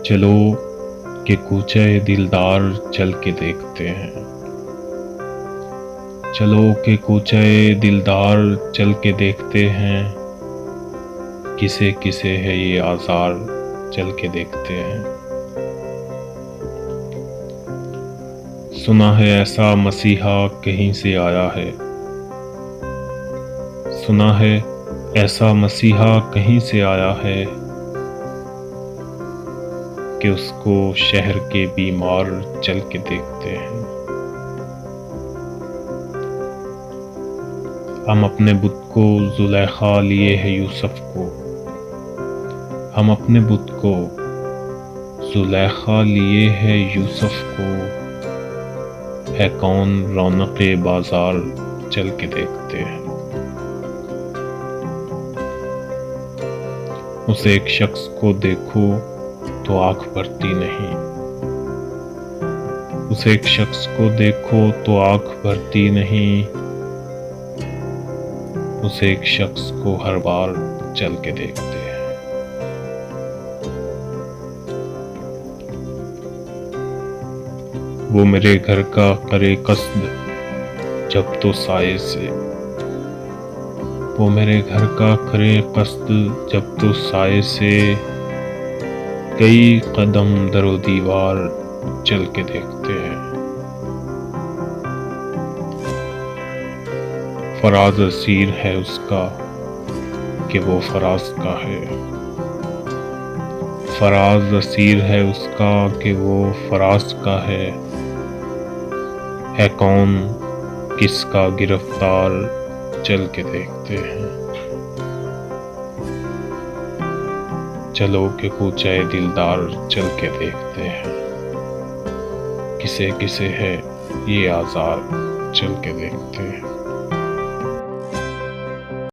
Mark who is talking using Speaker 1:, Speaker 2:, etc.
Speaker 1: چلو کہ کوچے دلدار چل کے دیکھتے ہیں، چلو کہ کوچے دلدار چل کے دیکھتے ہیں، کسے کسے ہے یہ آزار چل کے دیکھتے ہیں۔ سنا ہے ایسا مسیحا کہیں سے آیا ہے، سنا ہے ایسا مسیحا کہیں سے آیا ہے کہ اس کو شہر کے بیمار چل کے دیکھتے ہیں۔ ہم اپنے بت کو زلیخا لیے ہے یوسف کو، ہم اپنے بت کو زلیخا لیے ہے یوسف کو، ہے کون رونق بازار چل کے دیکھتے ہیں۔ اس ایک شخص کو دیکھو تو آنکھ بھرتی نہیں، اس ایک شخص کو دیکھو تو آنکھ بھرتی نہیں، اس ایک شخص کو ہر بار چل کے دیکھتے ہیں۔ وہ میرے گھر کا کرے قصد جب تو سائے سے، وہ میرے گھر کا کرے قصد جب تو سائے سے، کئی قدم در و دیوار چل کے دیکھتے ہیں۔ فراز اسیر ہے اس کا کہ وہ فراز کا ہے، فراز اسیر ہے اس کا کہ وہ فراز کا ہے کون کس کا گرفتار چل کے دیکھتے ہیں۔ چلو کہ کوچے دلدار چل کے دیکھتے ہیں، کسے کسے ہے یہ آزار چل کے دیکھتے ہیں۔